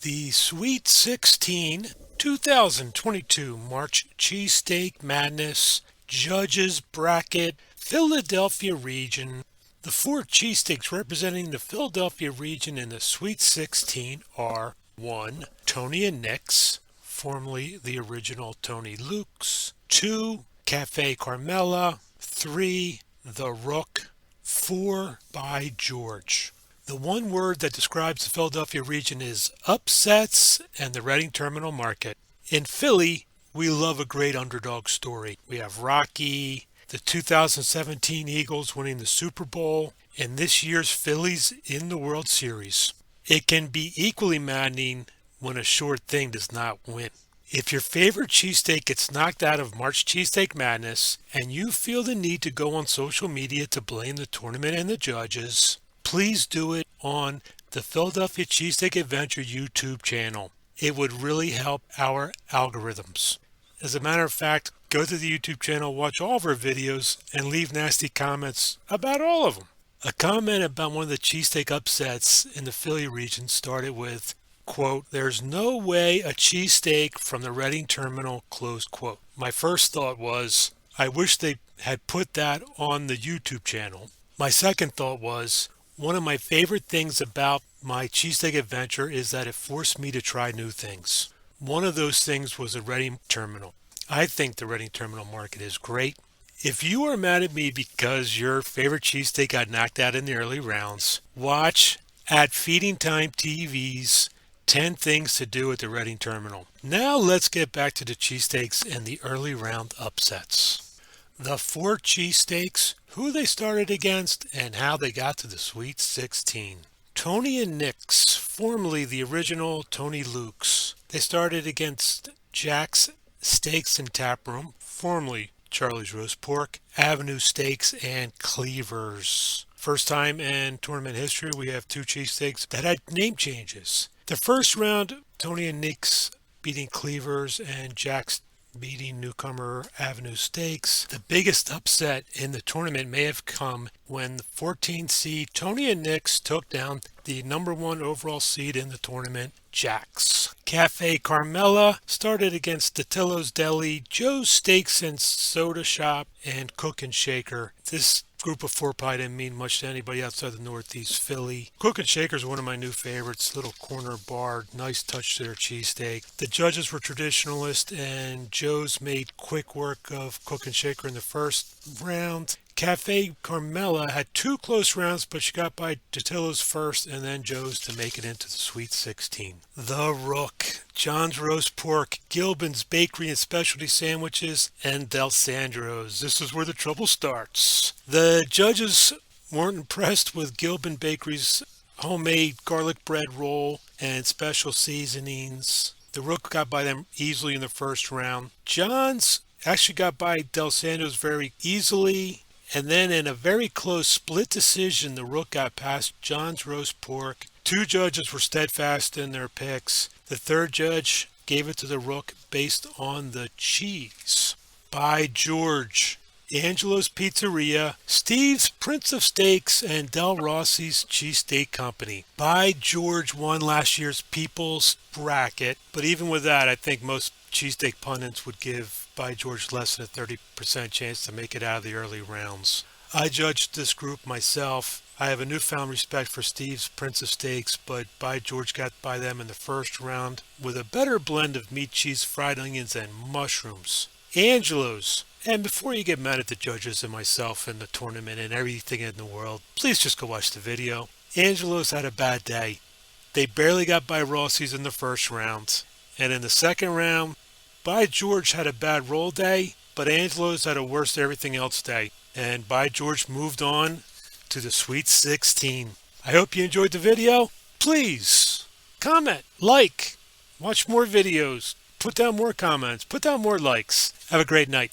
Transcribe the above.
The Sweet 16 2022 March Cheesesteak Madness Judges Bracket Philadelphia Region. The four cheesesteaks representing the Philadelphia region in the Sweet 16 are 1. Tony and Nick's, formerly the original Tony Luke's; 2. Cafe Carmela; 3. The Rook; 4. ByGeorge. The one word that describes the Philadelphia region is upsets and the Reading Terminal Market. In Philly, we love a great underdog story. We have Rocky, the 2017 Eagles winning the Super Bowl, and this year's Phillies in the World Series. It can be equally maddening when a sure thing does not win. If your favorite cheesesteak gets knocked out of March Cheesesteak Madness and you feel the need to go on social media to blame the tournament and the judges, please do it on the Philadelphia Cheesesteak Adventure YouTube channel. It would really help our algorithms. As a matter of fact, go to the YouTube channel, watch all of our videos, and leave nasty comments about all of them. A comment about one of the cheesesteak upsets in the Philly region started with, quote, "There's no way a cheesesteak from the Reading Terminal," close quote. My first thought was, I wish they had put that on the YouTube channel. My second thought was, one of my favorite things about my cheesesteak adventure is that it forced me to try new things. One of those things was the Reading Terminal. I think the Reading Terminal Market is great. If you are mad at me because your favorite cheesesteak got knocked out in the early rounds, watch at Feeding Time TV's 10 Things to Do at the Reading Terminal. Now let's get back to the cheesesteaks and the early round upsets. The four cheesesteaks, who they started against, and how they got to the Sweet 16. Tony and Nick's, formerly the original Tony Luke's. They started against Jaxx, Steaks and Taproom, formerly Charlie's Roast Pork, Avenue Steaks and Cleavers. First time in tournament history we have two cheesesteaks that had name changes. The first round, Tony and Nick's beating Cleavers and Jaxx beating newcomer Avenue Steaks. The biggest upset in the tournament may have come when the 14th seed Tony and Nick's took down the number 1 overall seed in the tournament, Jaxx. Cafe Carmela started against Datillo's Deli, Joe's Steaks and Soda Shop, and Cook and Shaker. This group of four pie didn't mean much to anybody outside the Northeast Philly. Cook and Shaker is one of my new favorites. Little corner bar, nice touch to their cheesesteak. The judges were traditionalist, and Joe's made quick work of Cook and Shaker in the first round. Cafe Carmela had two close rounds, but she got by Datillo's first and then Joe's to make it into the Sweet 16. The Rook, John's Roast Pork, Gilbin's Bakery and Specialty Sandwiches, and Del Sandro's. This is where the trouble starts. The judges weren't impressed with Gilbin Bakery's homemade garlic bread roll and special seasonings. The Rook got by them easily in the first round. John's actually got by Del Sandro's very easily. And then in a very close split decision, the Rook got past John's Roast Pork. Two judges were steadfast in their picks. The third judge gave it to the Rook based on the cheese. ByGeorge, Angelo's Pizzeria, Steve's Prince of Steaks, and Del Rossi's Cheesesteak Company. ByGeorge won last year's People's Bracket, but even with that, I think most cheesesteak pundits would give ByGeorge less than a 30% chance to make it out of the early rounds. I judged this group myself. I have a newfound respect for Steve's Prince of Steaks, but ByGeorge got by them in the first round with a better blend of meat, cheese, fried onions, and mushrooms. Angelo's. And before you get mad at the judges and myself and the tournament and everything in the world, please just go watch the video. Angelo's had a bad day. They barely got by Rossi's in the first round. And in the second round, ByGeorge had a bad roll day, but Angelo's had a worse everything else day. And ByGeorge moved on to the Sweet 16. I hope you enjoyed the video. Please comment, like, watch more videos, put down more comments, put down more likes. Have a great night.